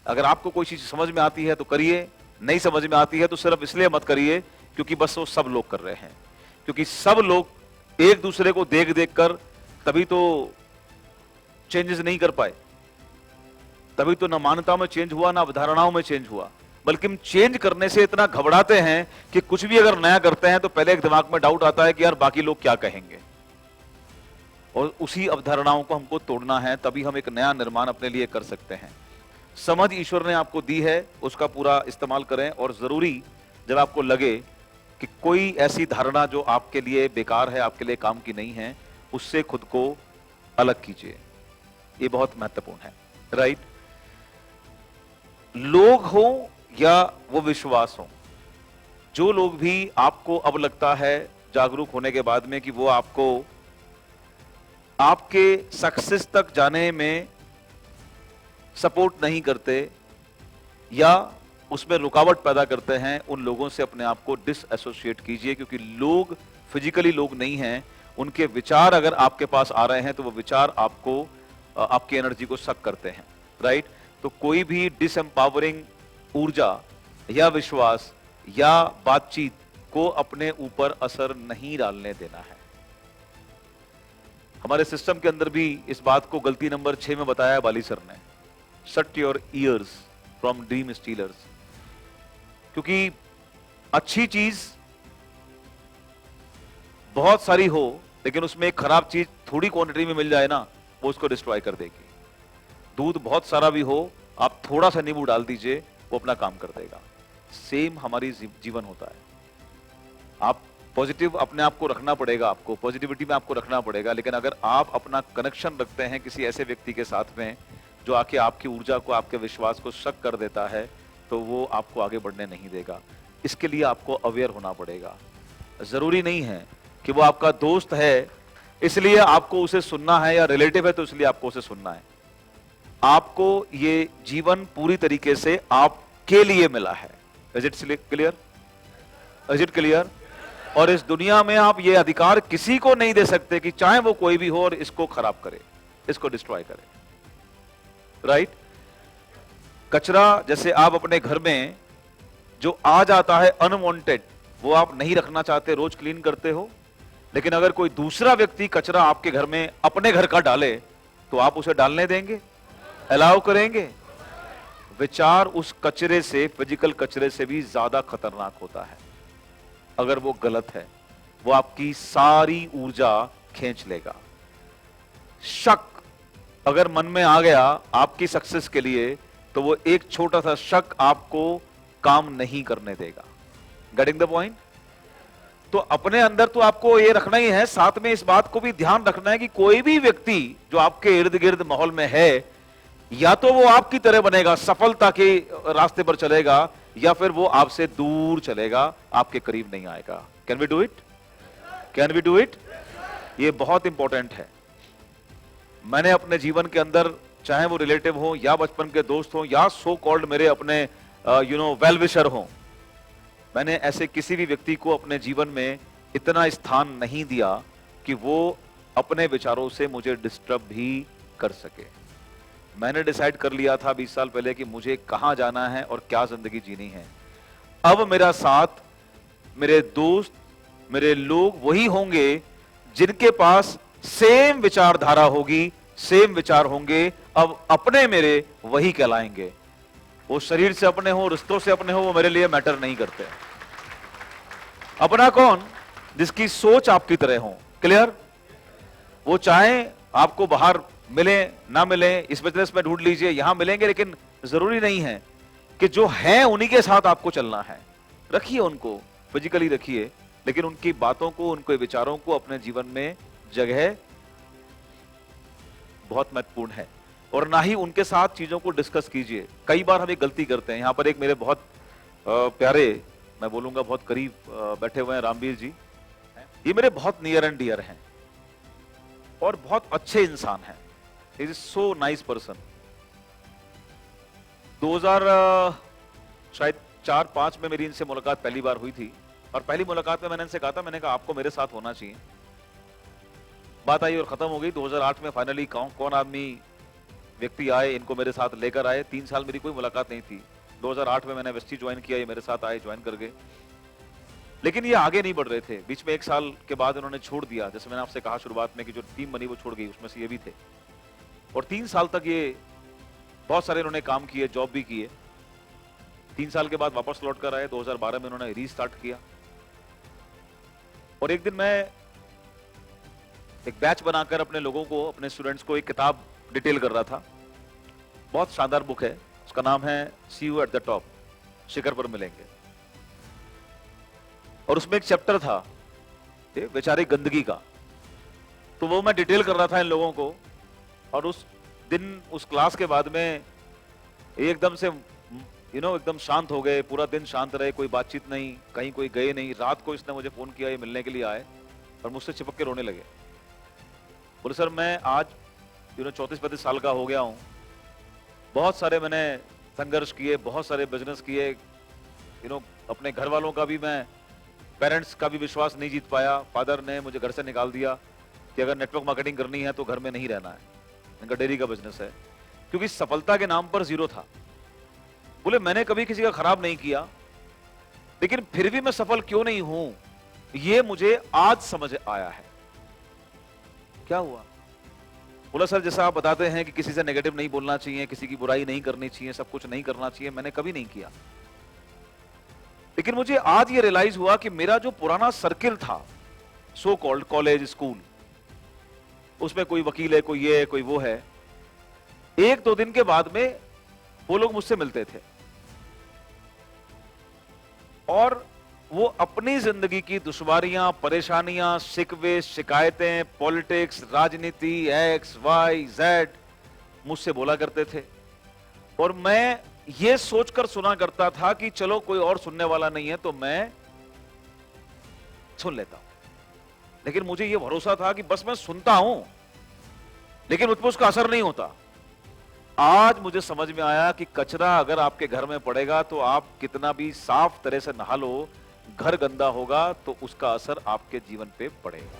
अगर आपको कोई चीज समझ में आती है तो करिए, नहीं समझ में आती है तो सिर्फ इसलिए मत करिए क्योंकि बस वो सब लोग कर रहे हैं, क्योंकि सब लोग एक दूसरे को देख देख कर तभी तो चेंजेस नहीं कर पाए, तभी तो ना मान्यता में चेंज हुआ ना अवधारणाओं में चेंज हुआ, बल्कि हम चेंज करने से इतना घबराते हैं कि कुछ भी अगर नया करते हैं तो पहले एक दिमाग में डाउट आता है कि यार बाकी लोग क्या कहेंगे, और उसी अवधारणाओं को हमको तोड़ना है, तभी हम एक नया निर्माण अपने लिए कर सकते हैं। समझ ईश्वर ने आपको दी है, उसका पूरा इस्तेमाल करें, और जरूरी जब आपको लगे कि कोई ऐसी धारणा जो आपके लिए बेकार है, आपके लिए काम की नहीं है, उससे खुद को अलग कीजिए। ये बहुत महत्वपूर्ण है, राइट? लोग हो या वो विश्वास हो, जो लोग भी आपको अब लगता है जागरूक होने के बाद में कि वो आपको आपके सक्सेस तक जाने में सपोर्ट नहीं करते या उसमें रुकावट पैदा करते हैं, उन लोगों से अपने आप को डिसएसोसिएट कीजिए, क्योंकि लोग फिजिकली लोग नहीं हैं, उनके विचार अगर आपके पास आ रहे हैं तो वो विचार आपको आपकी एनर्जी को सक करते हैं, राइट? तो कोई भी डिसएम्पावरिंग ऊर्जा या विश्वास या बातचीत को अपने ऊपर असर नहीं डालने देना है। हमारे सिस्टम के अंदर भी इस बात को गलती नंबर 6 में बताया बाली सर ने, shut your ears from dream stealers. क्योंकि अच्छी चीज बहुत सारी हो लेकिन उसमें एक खराब चीज थोड़ी क्वांटिटी में मिल जाए ना, वो उसको डिस्ट्रॉय कर देगी। दूध बहुत सारा भी हो, आप थोड़ा सा नींबू डाल दीजिए, वो अपना काम कर देगा। सेम हमारी जीवन होता है। आप पॉजिटिव अपने आप को रखना पड़ेगा, आपको पॉजिटिविटी में आपको रखना पड़ेगा, लेकिन अगर आप अपना कनेक्शन रखते हैं किसी ऐसे व्यक्ति के साथ में जो आके आपकी ऊर्जा को, आपके विश्वास को शक कर देता है, तो वो आपको आगे बढ़ने नहीं देगा। इसके लिए आपको अवेयर होना पड़ेगा। जरूरी नहीं है कि वो आपका दोस्त है इसलिए आपको उसे सुनना है, या रिलेटिव है तो इसलिए आपको उसे सुनना है। आपको ये जीवन पूरी तरीके से आपके लिए मिला है। Is it clear? Is it clear? और इस दुनिया में आप ये अधिकार किसी को नहीं दे सकते कि चाहे वो कोई भी हो और इसको खराब करे, इसको डिस्ट्रॉय करे, राइट? कचरा जैसे आप अपने घर में जो आ जाता है अनवांटेड, वो आप नहीं रखना चाहते, रोज क्लीन करते हो, लेकिन अगर कोई दूसरा व्यक्ति कचरा आपके घर में अपने घर का डाले तो आप उसे डालने देंगे? अलाउ करेंगे? विचार उस कचरे से, फिजिकल कचरे से भी ज्यादा खतरनाक होता है। अगर वो गलत है, वो आपकी सारी ऊर्जा खींच लेगा। शक अगर मन में आ गया आपकी सक्सेस के लिए, तो वो एक छोटा सा शक आपको काम नहीं करने देगा। Getting the point? तो अपने अंदर तो आपको ये रखना ही है, साथ में इस बात को भी ध्यान रखना है कि कोई भी व्यक्ति जो आपके इर्द गिर्द माहौल में है, या तो वो आपकी तरह बनेगा, सफलता के रास्ते पर चलेगा, या फिर वो आपसे दूर चलेगा, आपके करीब नहीं आएगा। Can we do it? Can we do it? ये बहुत इंपॉर्टेंट है। मैंने अपने जीवन के अंदर, चाहे वो रिलेटिव हो या बचपन के दोस्त हो या सो कॉल्ड मेरे अपने वेल विशर हो, मैंने ऐसे किसी भी व्यक्ति को अपने जीवन में इतना स्थान नहीं दिया कि वो अपने विचारों से मुझे डिस्टर्ब भी कर सके। मैंने डिसाइड कर लिया था 20 साल पहले कि मुझे कहां जाना है और क्या जिंदगी जीनी है। अब मेरा साथ, मेरे दोस्त, मेरे लोग वही होंगे जिनके पास सेम विचारधारा होगी, सेम विचार होंगे। अब अपने मेरे वही कहलाएंगे। वो शरीर से अपने हो, रिश्तों से अपने हो, वो मेरे लिए मैटर नहीं करते। अपना कौन? जिसकी सोच आपकी तरह हो। क्लियर? वो चाहे आपको बाहर मिले ना मिले, इस बिजनेस में ढूंढ लीजिए, यहां मिलेंगे, लेकिन जरूरी नहीं है कि जो है उन्हीं के साथ आपको चलना है। रखिए उनको, फिजिकली रखिए, लेकिन उनकी बातों को, उनके विचारों को अपने जीवन में जगह बहुत महत्वपूर्ण है। और ना ही उनके साथ चीजों को डिस्कस कीजिए। कई बार हम एक गलती करते हैं। यहां पर एक मेरे बहुत प्यारे, मैं बोलूंगा बहुत करीब बैठे हुए हैं रामवीर जी। ये मेरे बहुत नियर एंड डियर हैं और बहुत अच्छे इंसान हैं। Is so nice person. 2004-5 में मेरी इनसे मुलाकात पहली बार हुई थी, और पहली मुलाकात में मैंने इनसे कहा था, मैंने कहा आपको मेरे साथ होना चाहिए। बात आई और खत्म हो गई। 2008 में फाइनली कौन आदमी व्यक्ति आए, इनको मेरे साथ लेकर आए। 3 साल मेरी कोई मुलाकात नहीं थी। 2008 में मैंने वेस्टी ज्वाइन किया, ये मेरे साथ आए, ज्वाइन कर गए। लेकिन ये आगे नहीं बढ़ रहे थे। बीच में 1 साल के बाद इन्होंने छोड़ दिया। जैसे मैंने आपसे कहा शुरुआत में कि जो टीम बनी वो छोड़ गई, उसमें से ये भी थे। और 3 साल तक ये बहुत सारे इन्होंने काम किए, जॉब भी किए। 3 साल के बाद वापस लौट कर आए। 2012 में उन्होंने रीस्टार्ट किया। और एक दिन मैं एक बैच बनाकर अपने लोगों को, अपने स्टूडेंट्स को एक किताब डिटेल कर रहा था। बहुत शानदार बुक है, उसका नाम है सी यू एट द टॉप, शिखर पर मिलेंगे। और उसमें एक चैप्टर था बेचारी गंदगी का। तो वो मैं डिटेल कर रहा था इन लोगों को। और उस दिन, उस क्लास के बाद में एकदम से एकदम शांत हो गए। पूरा दिन शांत रहे, कोई बातचीत नहीं, कहीं कोई गए नहीं। रात को इसने मुझे फोन किया, ये मिलने के लिए आए और मुझसे चिपक के रोने लगे। बोले सर मैं आज 34-35 साल का हो गया हूं, बहुत सारे मैंने संघर्ष किए, बहुत सारे बिजनेस किए, अपने घर वालों का भी, मैं पेरेंट्स का भी विश्वास नहीं जीत पाया। फादर ने मुझे घर से निकाल दिया कि अगर नेटवर्क मार्केटिंग करनी है तो घर में नहीं रहना है, इनका डेयरी का बिजनेस है, क्योंकि सफलता के नाम पर जीरो था। बोले मैंने कभी किसी का खराब नहीं किया, लेकिन फिर भी मैं सफल क्यों नहीं हूं, ये मुझे आज समझ आया है। क्या हुआ? बोला सर जैसा आप बताते हैं कि किसी से नेगेटिव नहीं बोलना चाहिए, किसी की बुराई नहीं करनी चाहिए, सब कुछ नहीं करना चाहिए, मैंने कभी नहीं किया। लेकिन मुझे आज ये रियलाइज हुआ कि मेरा जो पुराना सर्किल था, सो कॉल्ड कॉलेज, स्कूल, उसमें कोई वकील है, कोई ये है, कोई वो है। 1-2 दिन के बाद में वो लोग मुझसे मिलते थे और वो अपनी जिंदगी की दुश्वारियां, परेशानियां, शिकवे, शिकायतें, पॉलिटिक्स, राजनीति, एक्स वाई जेड मुझसे बोला करते थे। और मैं ये सोचकर सुना करता था कि चलो कोई और सुनने वाला नहीं है तो मैं सुन लेता हूं। लेकिन मुझे ये भरोसा था कि बस मैं सुनता हूं, लेकिन मुझ पर उसका असर नहीं होता। आज मुझे समझ में आया कि कचरा अगर आपके घर में पड़ेगा तो आप कितना भी साफ तरह से नहा लो, घर गंदा होगा तो उसका असर आपके जीवन पे पड़ेगा।